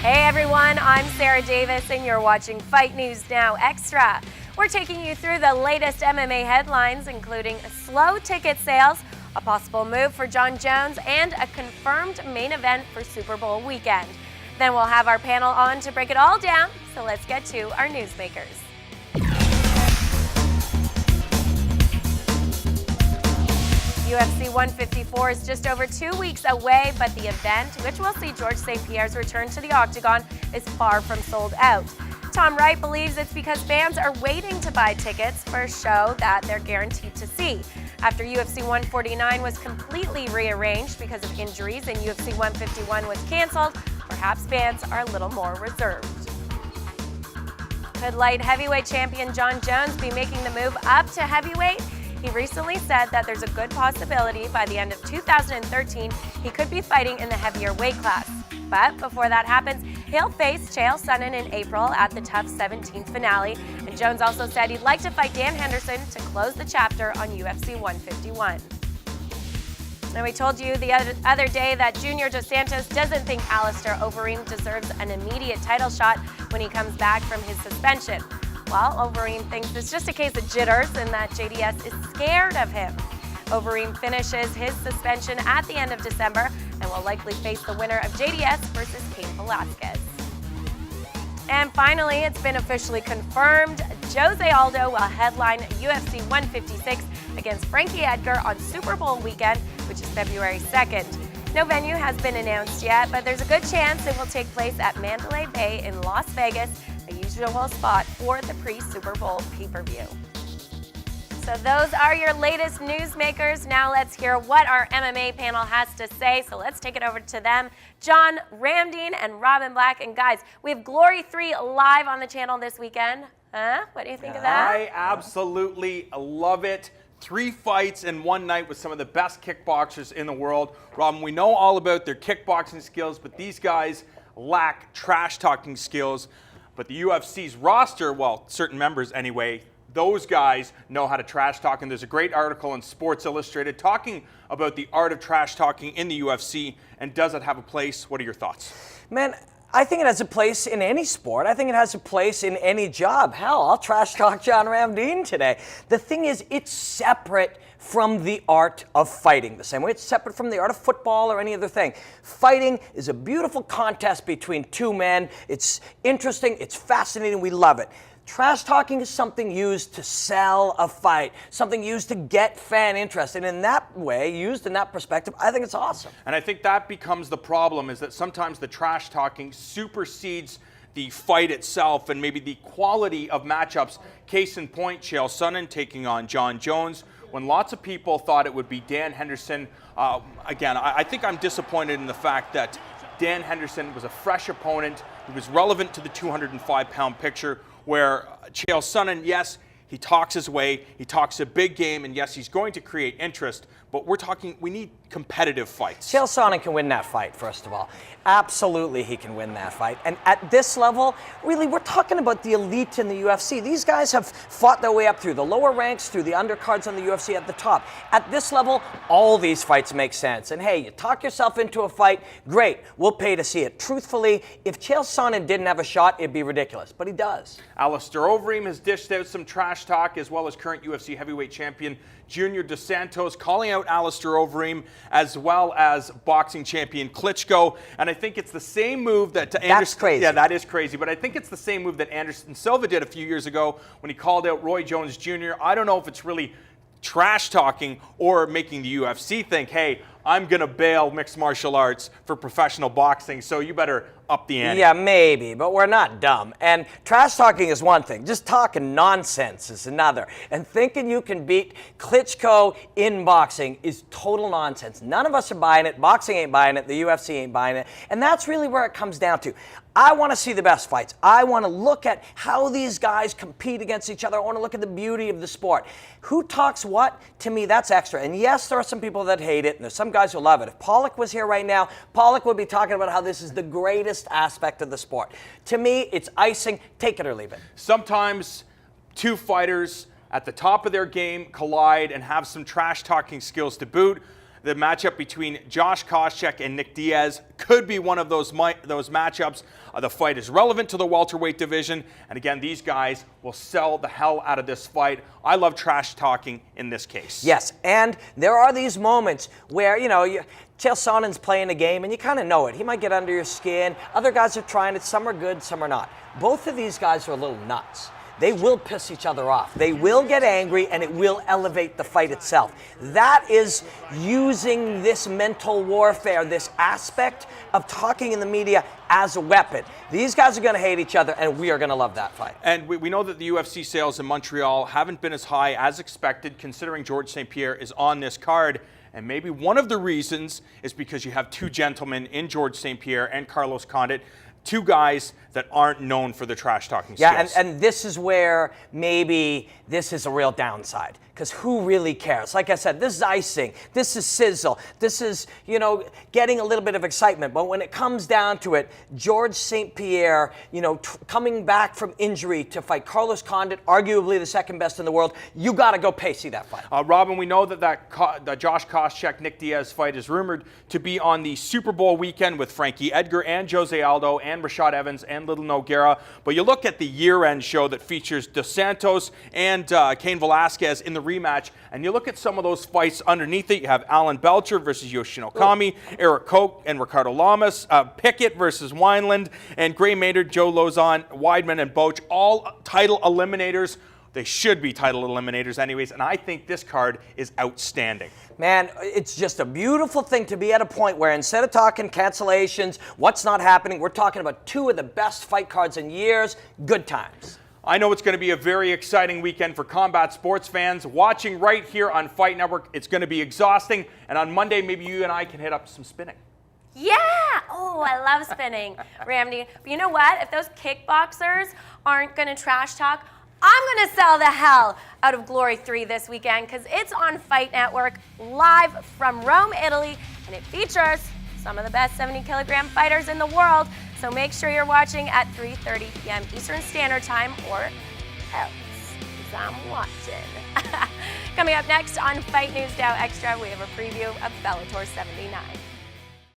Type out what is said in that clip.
Hey everyone, I'm Sarah Davis and you're watching Fight News Now Extra. We're taking you through the latest MMA headlines, including slow ticket sales, a possible move for Sonnen-Jones, and a confirmed main event for Super Bowl weekend. Then we'll have our panel on to break it all down, so let's get to our newsmakers. UFC 154 is just over 2 weeks away, but the event, which will see George St. Pierre's return to the octagon, is far from sold out. Tom Wright believes it's because fans are waiting to buy tickets for a show that they're guaranteed to see. After UFC 149 was completely rearranged because of injuries and UFC 151 was canceled, perhaps fans are a little more reserved. Could light heavyweight champion Sonnen-Jones be making the move up to heavyweight? He recently said that there's a good possibility by the end of 2013 he could be fighting in the heavier weight class. But before that happens, he'll face Chael Sonnen in April at the TUF 17 finale. And Jones also said he'd like to fight Dan Henderson to close the chapter on UFC 151. Now, we told you the other day that Junior Dos Santos doesn't think Overeem deserves an immediate title shot when he comes back from his suspension. Well, Overeem thinks it's just a case of jitters and that JDS is scared of him. Overeem finishes his suspension at the end of December and will likely face the winner of JDS versus Cain Velasquez. And finally, it's been officially confirmed. Jose Aldo will headline UFC 156 against Frankie Edgar on Super Bowl weekend, which is February 2nd. No venue has been announced yet, but there's a good chance it will take place at Mandalay Bay in Las Vegas, a usual spot for the pre-Super Bowl pay-per-view. So those are your latest newsmakers. Now let's hear what our MMA panel has to say. So let's take it over to them. John Ramdeen and Robin Black. And guys, we have Glory 3 live on the channel this weekend. Huh? What do you think of that? I absolutely love it. 3 fights in one night with some of the best kickboxers in the world. Robin, we know all about their kickboxing skills, but these guys lack trash-talking skills. But the UFC's roster, well, certain members anyway, those guys know how to trash talk, and there's a great article in Sports Illustrated talking about the art of trash talking in the UFC, and does it have a place? What are your thoughts? Man, I think it has a place in any sport. I think it has a place in any job. Hell, I'll trash talk John Ramdeen today. The thing is, it's separate from the art of fighting, the same way it's separate from the art of football or any other thing. Fighting is a beautiful contest between two men. It's interesting, it's fascinating, we love it. Trash talking is something used to sell a fight, something used to get fan interest. And in that way, used in that perspective, I think it's awesome. And I think that becomes the problem, is that sometimes the trash talking supersedes the fight itself and maybe the quality of matchups. Case in point, Chael Sonnen taking on Sonnen-Jones. When lots of people thought it would be Dan Henderson, again, I think I'm disappointed in the fact that Dan Henderson was a fresh opponent. He was relevant to the 205-pound picture, where Chael Sonnen, yes, he talks his way, he talks a big game, and yes, he's going to create interest, but we need competitive fights. Chael Sonnen can win that fight, first of all. Absolutely, he can win that fight. And at this level, really, we're talking about the elite in the UFC. These guys have fought their way up through the lower ranks, through the undercards on the UFC at the top. At this level, all these fights make sense. And hey, you talk yourself into a fight, great, we'll pay to see it. Truthfully, if Chael Sonnen didn't have a shot, it'd be ridiculous, but he does. Overeem has dished out some trash talk, as well as current UFC heavyweight champion Junior Dos Santos calling out Overeem, as well as boxing champion Klitschko. And I think it's the same move that Anderson... That's crazy. Yeah, that is crazy. But I think it's the same move that Anderson Silva did a few years ago when he called out Roy Jones Jr. I don't know if it's really trash talking or making the UFC think, hey, I'm going to bail mixed martial arts for professional boxing, so you better up the ante. Yeah, maybe, but we're not dumb. And trash talking is one thing. Just talking nonsense is another. And thinking you can beat Klitschko in boxing is total nonsense. None of us are buying it. Boxing ain't buying it. The UFC ain't buying it. And that's really where it comes down to. I want to see the best fights. I want to look at how these guys compete against each other. I want to look at the beauty of the sport. Who talks what? To me, that's extra. And yes, there are some people that hate it, and there's some guys who love it. If Pollock was here right now, Pollock would be talking about how this is the greatest aspect of the sport. To me, it's icing. Take it or leave it. Sometimes two fighters at the top of their game collide and have some trash-talking skills to boot. the matchup between Josh Koscheck and Nick Diaz could be one of those matchups. The fight is relevant to the welterweight division, and again, these guys will sell the hell out of this fight. I love trash talking in this case. Yes, and there are these moments where, Chael Sonnen's playing a game and you kind of know it. He might get under your skin. Other guys are trying it. Some are good, some are not. Both of these guys are a little nuts. They will piss each other off. They will get angry, and it will elevate the fight itself. That is using this mental warfare, this aspect of talking in the media as a weapon. These guys are going to hate each other, and we are going to love that fight. And we know that the UFC sales in Montreal haven't been as high as expected, considering Georges St-Pierre is on this card. And maybe one of the reasons is because you have two gentlemen in Georges St-Pierre and Carlos Condit, two guys that aren't known for the trash talking skills. Yeah, and this is where maybe this is a real downside, because who really cares? Like I said, this is icing, this is sizzle, this is, getting a little bit of excitement. But when it comes down to it, Georges St-Pierre, coming back from injury to fight Carlos Condit, arguably the second best in the world, you got to go see that fight. Robin, we know that Josh Koscheck, Nick Diaz fight is rumored to be on the Super Bowl weekend with Frankie Edgar and Jose Aldo and Rashad Evans and Little Nogueira. But you look at the year-end show that features Dos Santos and Cain Velasquez in the rematch, and you look at some of those fights underneath it. You have Alan Belcher versus Yoshino Kami, Eric Koch and Ricardo Lamas, Pickett versus Wineland, and Gray Maynard, Joe Lozon, Weidman, and Boach, all title eliminators. They should be title eliminators anyways, and I think this card is outstanding. Man, it's just a beautiful thing to be at a point where instead of talking cancellations, what's not happening, we're talking about two of the best fight cards in years. Good times. I know it's going to be a very exciting weekend for combat sports fans. Watching right here on Fight Network, it's going to be exhausting, and on Monday, maybe you and I can hit up some spinning. Yeah! Oh, I love spinning, Ramsey. But you know what? If those kickboxers aren't going to trash talk, I'm going to sell the hell out of Glory 3 this weekend, because it's on Fight Network, live from Rome, Italy, and it features some of the best 70-kilogram fighters in the world. So make sure you're watching at 3:30 p.m. Eastern Standard Time, or else, because I'm watching. Coming up next on Fight News Now Extra, we have a preview of Bellator 79.